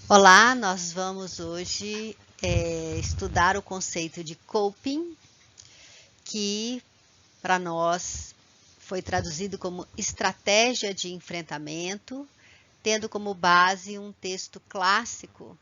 Olá, nós vamos hoje estudar o conceito de coping, que para nós foi traduzido como estratégia de enfrentamento, tendo como base um texto clássico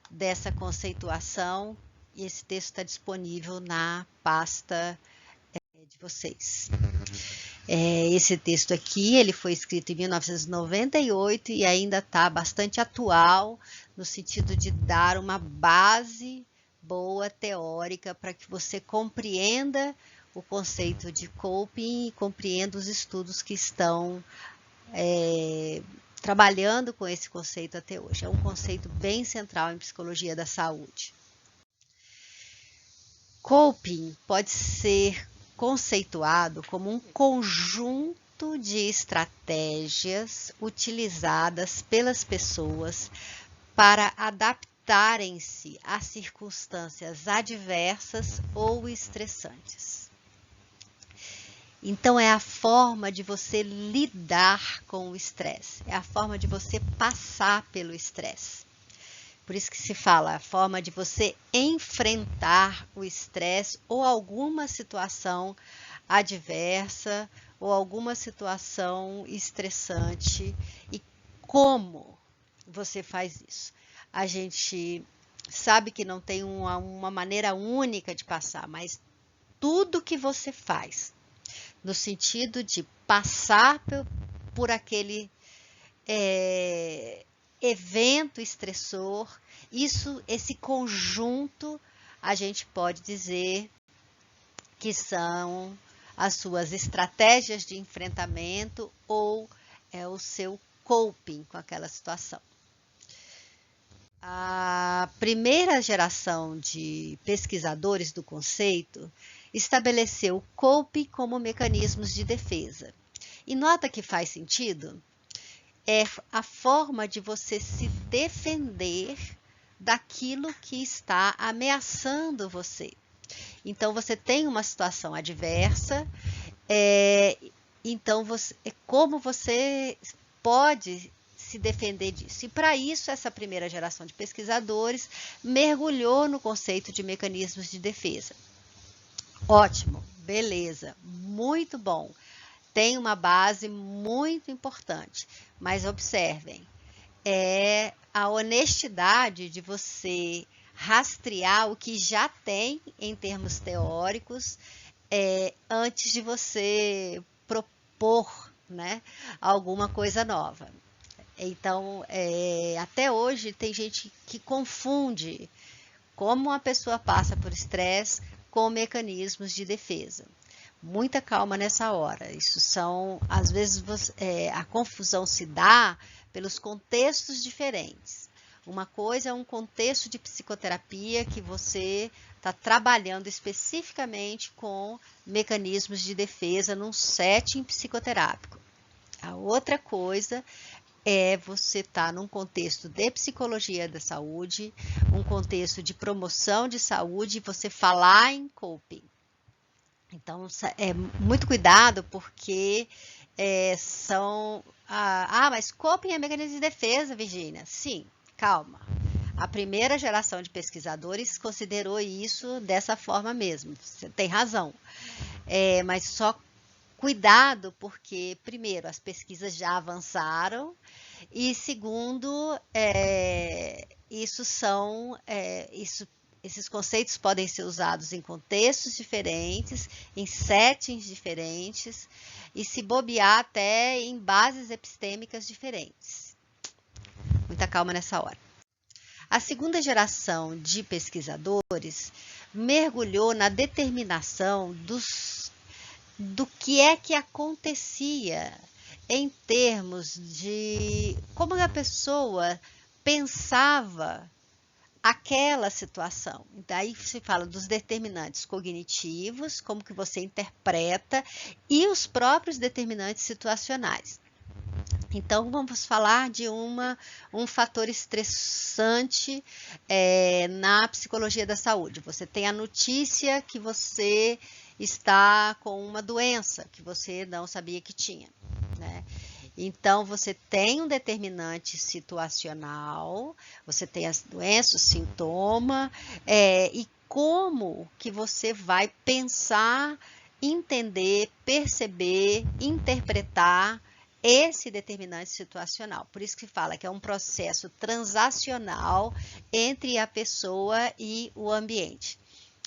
dessa conceituação, e esse texto está disponível na pasta de vocês. Esse texto aqui, ele foi escrito em 1998 e ainda está bastante atual, no sentido de dar uma base boa teórica para que você compreenda o conceito de coping e compreenda os estudos que estão trabalhando com esse conceito até hoje. É um conceito bem central em psicologia da saúde. Coping pode ser conceituado como um conjunto de estratégias utilizadas pelas pessoas para adaptarem-se a circunstâncias adversas ou estressantes. Então, é a forma de você lidar com o estresse, é a forma de você passar pelo estresse. Por isso que se fala a forma de você enfrentar o estresse ou alguma situação adversa ou alguma situação estressante e como você faz isso. A gente sabe que não tem uma maneira única de passar, mas tudo que você faz no sentido de passar por aquele evento estressor, esse conjunto, a gente pode dizer que são as suas estratégias de enfrentamento ou o seu coping com aquela situação. A primeira geração de pesquisadores do conceito estabeleceu o coping como mecanismos de defesa. E nota que faz sentido? É a forma de você se defender daquilo que está ameaçando você. Então, você tem uma situação adversa, então como você pode se defender disso. E para isso, essa primeira geração de pesquisadores mergulhou no conceito de mecanismos de defesa. Ótimo, beleza, muito bom. Tem uma base muito importante, mas observem, é a honestidade de você rastrear o que já tem em termos teóricos antes de você propor, né, alguma coisa nova. Então, até hoje tem gente que confunde como a pessoa passa por estresse com mecanismos de defesa. Muita calma nessa hora. Isso são, às vezes, a confusão se dá pelos contextos diferentes. Uma coisa é um contexto de psicoterapia que você está trabalhando especificamente com mecanismos de defesa num setting psicoterápico. A outra coisa você estar num contexto de psicologia da saúde, um contexto de promoção de saúde, e você falar em coping. Então, muito cuidado, porque são... mas coping é mecanismo de defesa, Virginia. Sim, calma. A primeira geração de pesquisadores considerou isso dessa forma mesmo. Você tem razão. Mas só cuidado, porque, primeiro, as pesquisas já avançaram, e segundo, esses conceitos podem ser usados em contextos diferentes, em settings diferentes, e se bobear até em bases epistêmicas diferentes. Muita calma nessa hora. A segunda geração de pesquisadores mergulhou na determinação do que é que acontecia em termos de como a pessoa pensava aquela situação. Daí se fala dos determinantes cognitivos, como que você interpreta, e os próprios determinantes situacionais. Então, vamos falar de um fator estressante na psicologia da saúde. Você tem a notícia que você está com uma doença que você não sabia que tinha, né? Então, você tem um determinante situacional, você tem as doenças, sintoma, e como que você vai pensar, entender, perceber, interpretar esse determinante situacional. Por isso que fala que é um processo transacional entre a pessoa e o ambiente.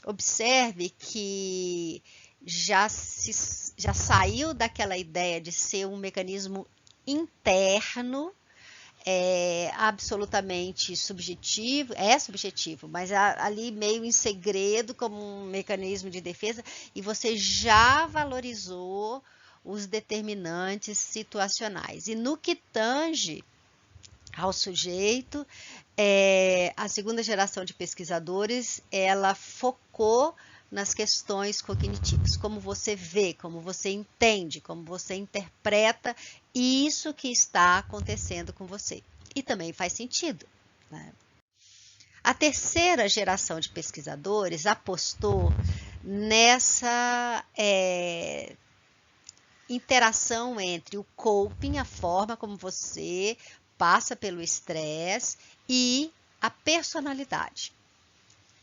Observe que já saiu daquela ideia de ser um mecanismo interno, absolutamente subjetivo, é subjetivo, mas ali meio em segredo como um mecanismo de defesa, e você já valorizou os determinantes situacionais. E no que tange ao sujeito, a segunda geração de pesquisadores, ela focou nas questões cognitivas, como você vê, como você entende, como você interpreta isso que está acontecendo com você. E também faz sentido, né? A terceira geração de pesquisadores apostou nessa interação entre o coping, a forma como você passa pelo estresse, e a personalidade.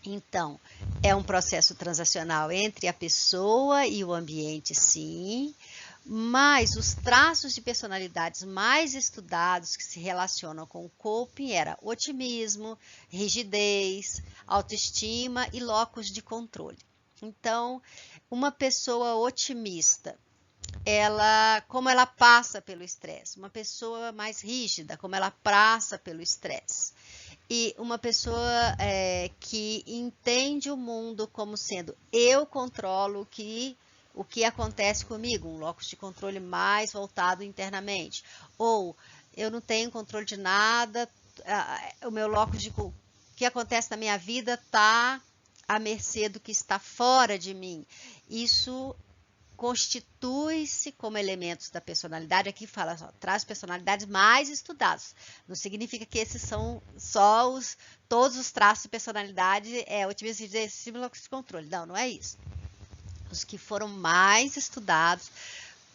Então, é um processo transacional entre a pessoa e o ambiente, sim, mas os traços de personalidades mais estudados que se relacionam com o coping era otimismo, rigidez, autoestima e locus de controle. Então, uma pessoa otimista, como ela passa pelo estresse, uma pessoa mais rígida, como ela passa pelo estresse. E uma pessoa que entende o mundo como sendo eu controlo o que acontece comigo, um locus de controle mais voltado internamente. Ou eu não tenho controle de nada, o meu locus de o que acontece na minha vida está à mercê do que está fora de mim. Isso constitui-se como elementos da personalidade. Aqui fala só, traz personalidades mais estudadas. Não significa que esses são só todos os traços de personalidade, otimismo, estímulo e controle. Não, não é isso. Os que foram mais estudados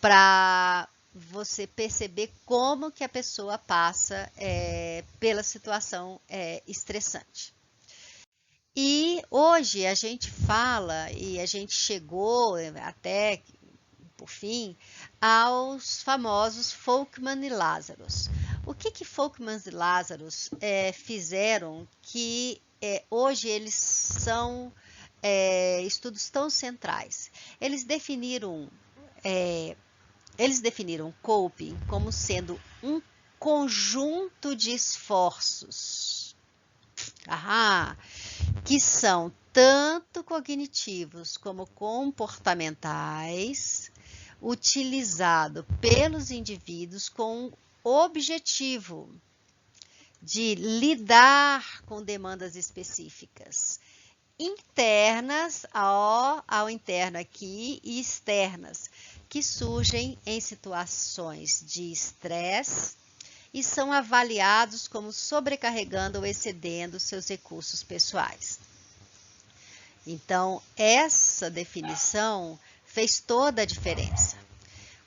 para você perceber como que a pessoa passa pela situação estressante. E hoje a gente fala, e a gente chegou até, por fim, aos famosos Folkman e Lazarus. O que Folkman e Lazarus fizeram que hoje eles são estudos tão centrais? Eles definiram coping como sendo um conjunto de esforços. Que são tanto cognitivos como comportamentais, utilizado pelos indivíduos com o objetivo de lidar com demandas específicas, internas ao interno aqui e externas, que surgem em situações de estresse e são avaliados como sobrecarregando ou excedendo seus recursos pessoais. Então, essa definição fez toda a diferença,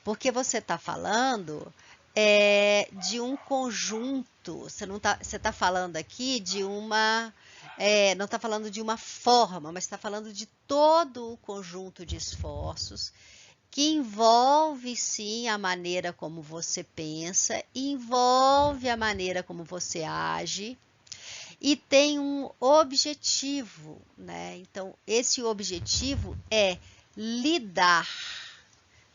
porque você está falando de um conjunto, você está falando aqui de uma, não está falando de uma forma, mas está falando de todo o conjunto de esforços que envolve sim a maneira como você pensa, envolve a maneira como você age e tem um objetivo, né? Então, esse objetivo é lidar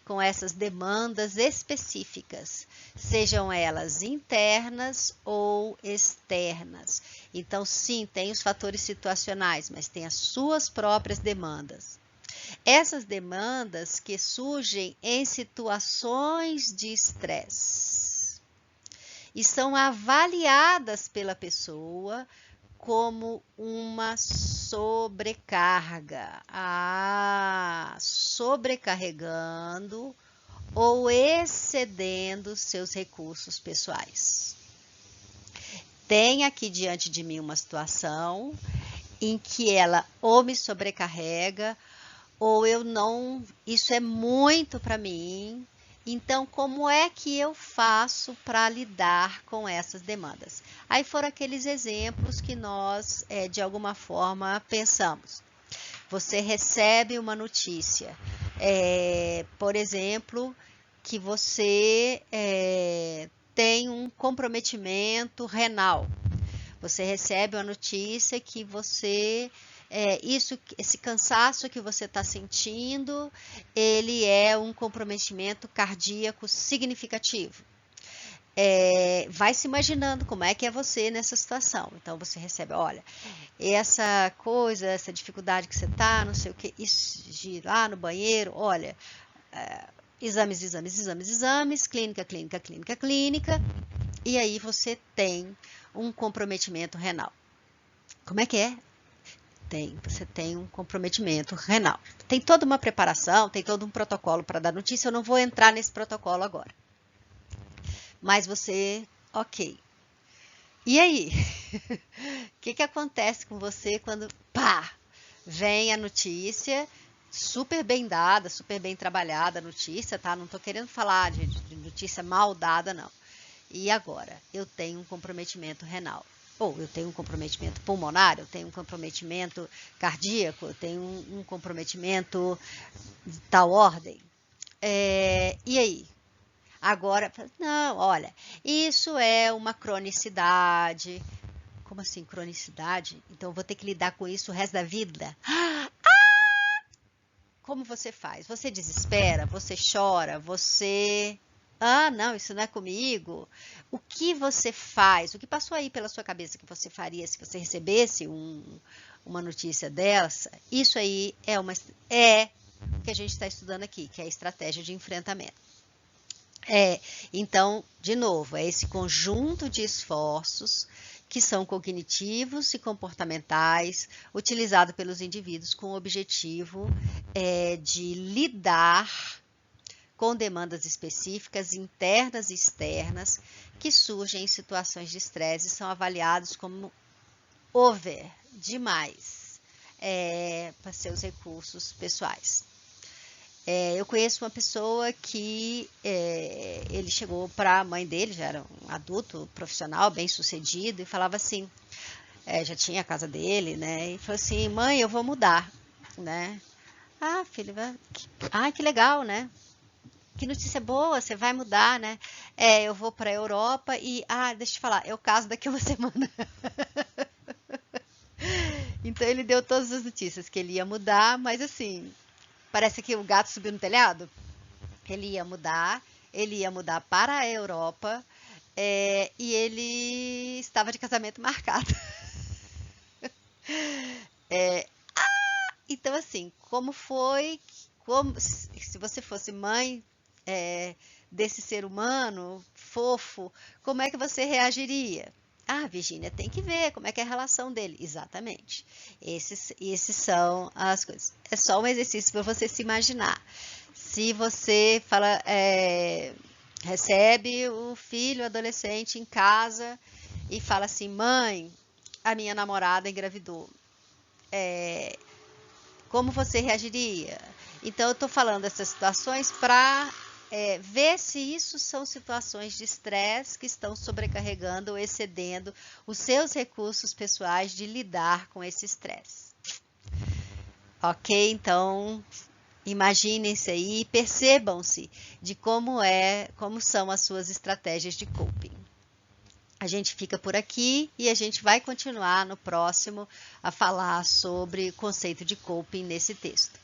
com essas demandas específicas, sejam elas internas ou externas. Então, sim, tem os fatores situacionais, mas tem as suas próprias demandas. Essas demandas que surgem em situações de estresse e são avaliadas pela pessoa como uma sobrecarga, sobrecarregando ou excedendo seus recursos pessoais. Tem aqui diante de mim uma situação em que ela ou me sobrecarrega, ou eu não, isso é muito para mim, Então, como é que eu faço para lidar com essas demandas? Aí foram aqueles exemplos que nós, de alguma forma, pensamos. Você recebe uma notícia, por exemplo, que você tem um comprometimento renal. Você recebe a notícia que você, esse cansaço que você está sentindo, ele é um comprometimento cardíaco significativo. Vai se imaginando como é que é você nessa situação. Então você recebe, olha, essa coisa, essa dificuldade que você está, não sei o que, isso de ir lá no banheiro, olha, exames, exames, exames, exames, clínica, clínica, clínica, clínica, e aí você tem um comprometimento renal. Como é que é? Você tem um comprometimento renal. Tem toda uma preparação, tem todo um protocolo para dar notícia, eu não vou entrar nesse protocolo agora. Mas você, ok. E aí? O que acontece com você quando, pá, vem a notícia, super bem dada, super bem trabalhada a notícia, tá? Não tô querendo falar de notícia mal dada, não. E agora? Eu tenho um comprometimento renal. Ou eu tenho um comprometimento pulmonar, eu tenho um comprometimento cardíaco, eu tenho um comprometimento de tal ordem. E aí? Agora, não, olha, isso é uma cronicidade. Como assim, cronicidade? Então eu vou ter que lidar com isso o resto da vida? Como você faz? Você desespera? Você chora? Você... Ah, não, isso não é comigo. O que você faz? O que passou aí pela sua cabeça que você faria se você recebesse uma notícia dessa? Isso aí é o que a gente está estudando aqui, que é a estratégia de enfrentamento. Então, de novo, é esse conjunto de esforços que são cognitivos e comportamentais, utilizado pelos indivíduos com o objetivo de lidar com demandas específicas internas e externas que surgem em situações de estresse e são avaliados como demais, para seus recursos pessoais. Eu conheço uma pessoa que ele chegou para a mãe dele, já era um adulto profissional, bem sucedido, e falava assim, já tinha a casa dele, né? E falou assim, mãe, eu vou mudar, né? Ah, filho, que legal, né? Que notícia boa, você vai mudar, né? Eu vou para a Europa e, deixa eu te falar, eu caso daqui a uma semana. Então ele deu todas as notícias que ele ia mudar, mas assim, parece que o gato subiu no telhado. Ele ia mudar para a Europa, e ele estava de casamento marcado. Então, assim, se você fosse mãe desse ser humano fofo, como é que você reagiria? Ah, Virgínia, tem que ver como é que é a relação dele. Exatamente. Esses são as coisas. É só um exercício para você se imaginar. Se você recebe o filho adolescente em casa e fala assim, mãe, a minha namorada engravidou. Como você reagiria? Então, eu estou falando dessas situações para ver se isso são situações de estresse que estão sobrecarregando ou excedendo os seus recursos pessoais de lidar com esse estresse. Ok? Então, imaginem-se aí, percebam-se de como são as suas estratégias de coping. A gente fica por aqui e a gente vai continuar no próximo a falar sobre o conceito de coping nesse texto.